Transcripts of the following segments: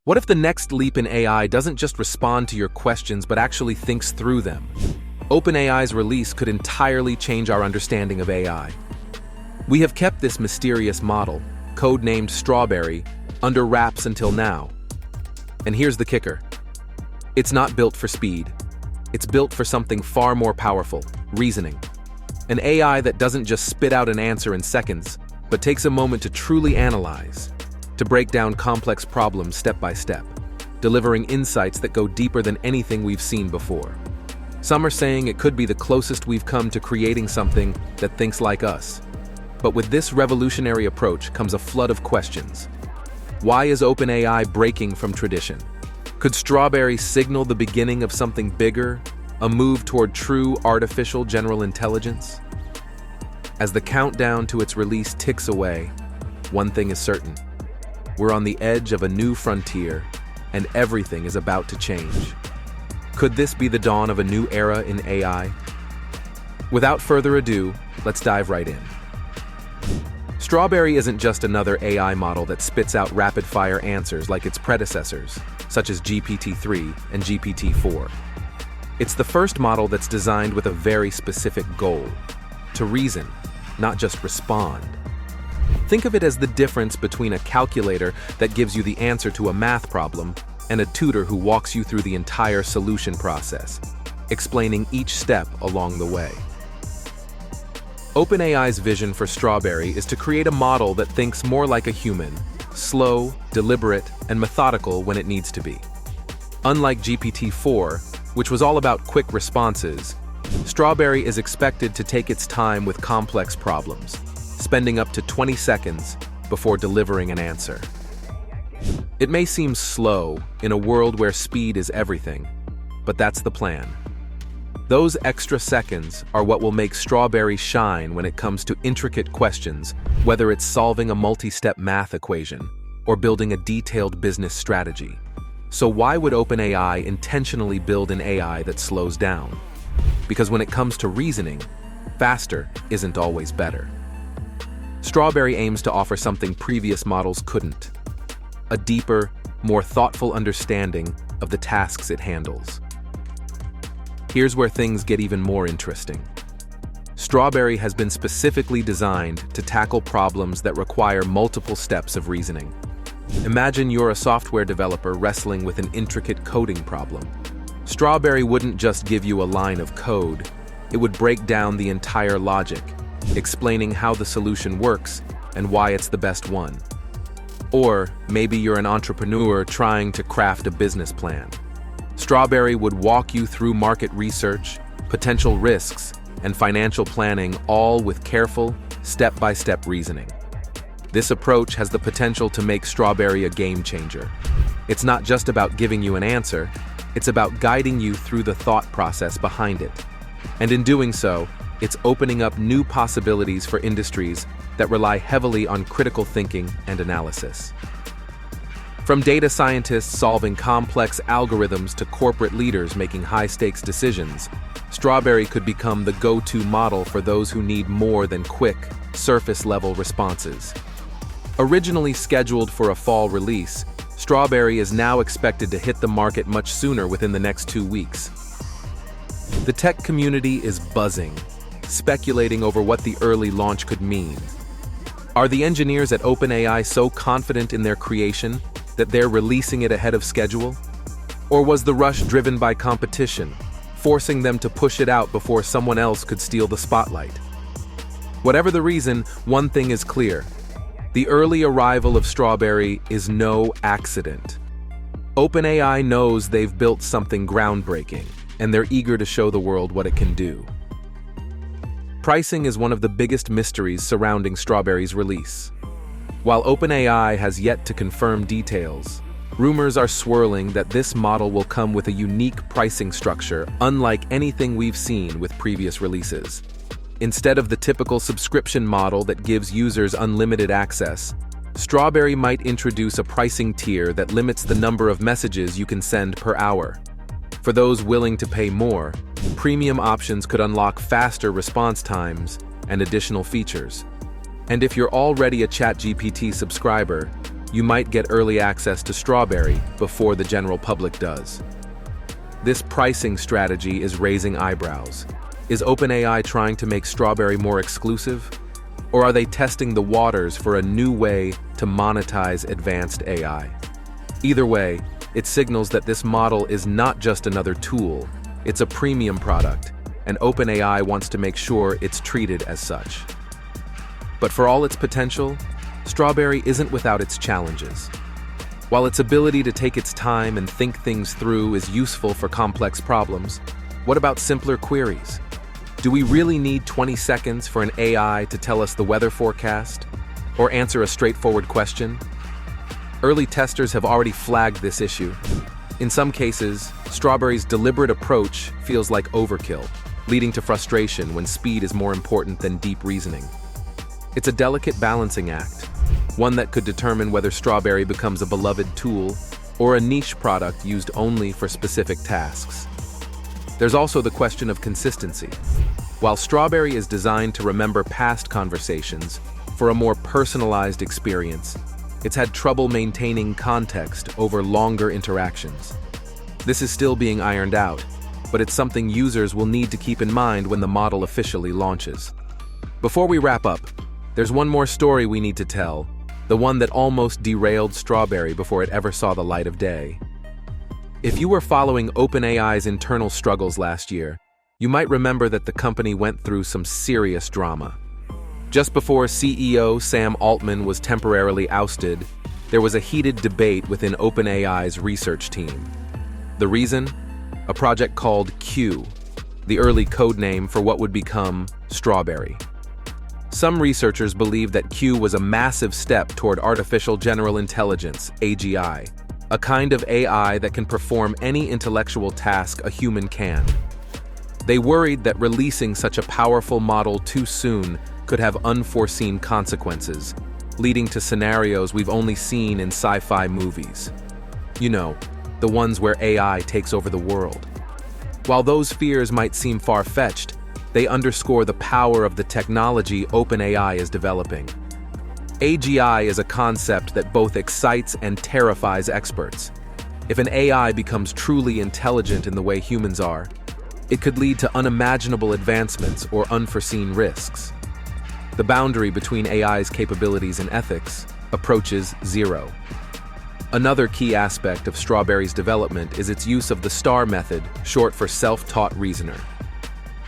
What if the next leap in AI doesn't just respond to your questions but actually thinks through them? OpenAI's release could entirely change our understanding of AI. We have kept this mysterious model, codenamed Strawberry, under wraps until now. And here's the kicker. It's not built for speed. It's built for something far more powerful, reasoning. An AI that doesn't just spit out an answer in seconds, but takes a moment to truly analyze, to break down complex problems step by step, delivering insights that go deeper than anything we've seen before. Some are saying it could be the closest we've come to creating something that thinks like us. But with this revolutionary approach comes a flood of questions. Why is OpenAI breaking from tradition? Could Strawberry signal the beginning of something bigger, a move toward true artificial general intelligence? As the countdown to its release ticks away, one thing is certain. We're on the edge of a new frontier, and everything is about to change. Could this be the dawn of a new era in AI? Without further ado, let's dive right in. Strawberry isn't just another AI model that spits out rapid-fire answers like its predecessors, such as GPT-3 and GPT-4. It's the first model that's designed with a very specific goal: to reason, not just respond. Think of it as the difference between a calculator that gives you the answer to a math problem and a tutor who walks you through the entire solution process, explaining each step along the way. OpenAI's vision for Strawberry is to create a model that thinks more like a human, slow, deliberate, and methodical when it needs to be. Unlike GPT-4, which was all about quick responses, Strawberry is expected to take its time with complex problems, spending up to 20 seconds before delivering an answer. It may seem slow in a world where speed is everything, but that's the plan. Those extra seconds are what will make Strawberry shine when it comes to intricate questions, whether it's solving a multi-step math equation or building a detailed business strategy. So why would OpenAI intentionally build an AI that slows down? Because when it comes to reasoning, faster isn't always better. Strawberry aims to offer something previous models couldn't: a deeper, more thoughtful understanding of the tasks it handles. Here's where things get even more interesting. Strawberry has been specifically designed to tackle problems that require multiple steps of reasoning. Imagine you're a software developer wrestling with an intricate coding problem. Strawberry wouldn't just give you a line of code, it would break down the entire logic, explaining how the solution works and why it's the best one. Or maybe you're an entrepreneur trying to craft a business plan. Strawberry would walk you through market research, potential risks, and financial planning, all with careful, step-by-step reasoning. This approach has the potential to make Strawberry a game changer. It's not just about giving you an answer, it's about guiding you through the thought process behind it. And in doing so, it's opening up new possibilities for industries that rely heavily on critical thinking and analysis. From data scientists solving complex algorithms to corporate leaders making high-stakes decisions, Strawberry could become the go-to model for those who need more than quick, surface-level responses. Originally scheduled for a fall release, Strawberry is now expected to hit the market much sooner, within the next 2 weeks. The tech community is buzzing, speculating over what the early launch could mean. Are the engineers at OpenAI so confident in their creation that they're releasing it ahead of schedule? Or was the rush driven by competition, forcing them to push it out before someone else could steal the spotlight? Whatever the reason, one thing is clear: the early arrival of Strawberry is no accident. OpenAI knows they've built something groundbreaking, and they're eager to show the world what it can do. Pricing is one of the biggest mysteries surrounding Strawberry's release. While OpenAI has yet to confirm details, rumors are swirling that this model will come with a unique pricing structure unlike anything we've seen with previous releases. Instead of the typical subscription model that gives users unlimited access, Strawberry might introduce a pricing tier that limits the number of messages you can send per hour. For those willing to pay more, premium options could unlock faster response times and additional features. And if you're already a ChatGPT subscriber, you might get early access to Strawberry before the general public does. This pricing strategy is raising eyebrows. Is OpenAI trying to make Strawberry more exclusive? Or are they testing the waters for a new way to monetize advanced AI? Either way, it signals that this model is not just another tool, it's a premium product, and OpenAI wants to make sure it's treated as such. But for all its potential, Strawberry isn't without its challenges. While its ability to take its time and think things through is useful for complex problems, what about simpler queries? Do we really need 20 seconds for an AI to tell us the weather forecast or answer a straightforward question? Early testers have already flagged this issue. In some cases, Strawberry's deliberate approach feels like overkill, leading to frustration when speed is more important than deep reasoning. It's a delicate balancing act, one that could determine whether Strawberry becomes a beloved tool or a niche product used only for specific tasks. There's also the question of consistency. While Strawberry is designed to remember past conversations for a more personalized experience, it's had trouble maintaining context over longer interactions. This is still being ironed out, but it's something users will need to keep in mind when the model officially launches. Before we wrap up, there's one more story we need to tell, the one that almost derailed Strawberry before it ever saw the light of day. If you were following OpenAI's internal struggles last year, you might remember that the company went through some serious drama. Just before CEO Sam Altman was temporarily ousted, there was a heated debate within OpenAI's research team. The reason? A project called Q, the early code name for what would become Strawberry. Some researchers believe that Q was a massive step toward artificial general intelligence, AGI, a kind of AI that can perform any intellectual task a human can. They worried that releasing such a powerful model too soon could have unforeseen consequences, leading to scenarios we've only seen in sci-fi movies. You know, the ones where AI takes over the world. While those fears might seem far-fetched, they underscore the power of the technology OpenAI is developing. AGI is a concept that both excites and terrifies experts. If an AI becomes truly intelligent in the way humans are, it could lead to unimaginable advancements or unforeseen risks. The boundary between AI's capabilities and ethics approaches zero. Another key aspect of Strawberry's development is its use of the STAR method, short for self-taught reasoner.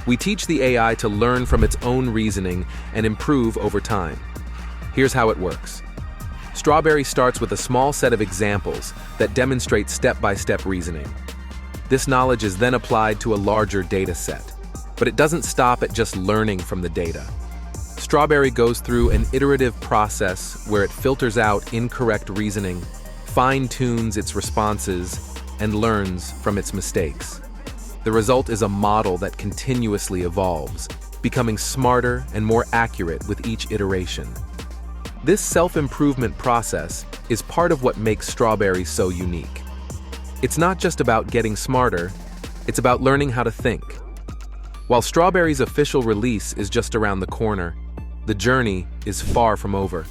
We teach the AI to learn from its own reasoning and improve over time. Here's how it works. Strawberry starts with a small set of examples that demonstrate step-by-step reasoning. This knowledge is then applied to a larger data set, but it doesn't stop at just learning from the data. Strawberry goes through an iterative process where it filters out incorrect reasoning, fine-tunes its responses, and learns from its mistakes. The result is a model that continuously evolves, becoming smarter and more accurate with each iteration. This self-improvement process is part of what makes Strawberry so unique. It's not just about getting smarter, it's about learning how to think. While Strawberry's official release is just around the corner, the journey is far from over.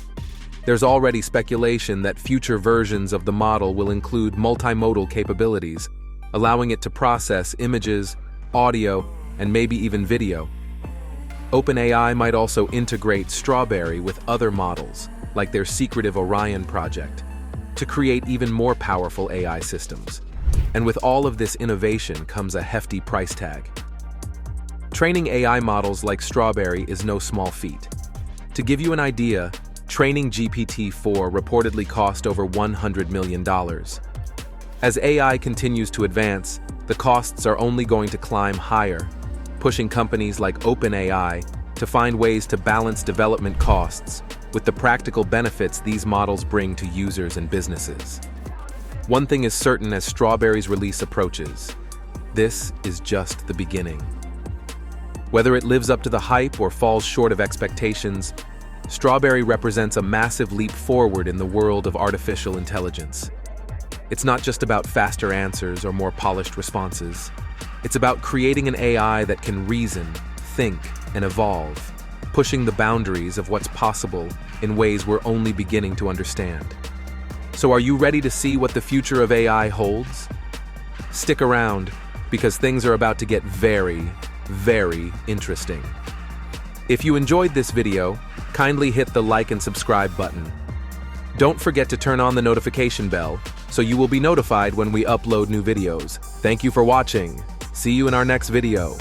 There's already speculation that future versions of the model will include multimodal capabilities, allowing it to process images, audio, and maybe even video. OpenAI might also integrate Strawberry with other models, like their secretive Orion project, to create even more powerful AI systems. And with all of this innovation comes a hefty price tag. Training AI models like Strawberry is no small feat. To give you an idea, training GPT-4 reportedly cost over $100 million. As AI continues to advance, the costs are only going to climb higher, pushing companies like OpenAI to find ways to balance development costs with the practical benefits these models bring to users and businesses. One thing is certain as Strawberry's release approaches: this is just the beginning. Whether it lives up to the hype or falls short of expectations, Strawberry represents a massive leap forward in the world of artificial intelligence. It's not just about faster answers or more polished responses. It's about creating an AI that can reason, think, and evolve, pushing the boundaries of what's possible in ways we're only beginning to understand. So are you ready to see what the future of AI holds? Stick around, because things are about to get very, very interesting. If you enjoyed this video, kindly hit the like and subscribe button. Don't forget to turn on the notification bell, so you will be notified when we upload new videos. Thank you for watching. See you in our next video.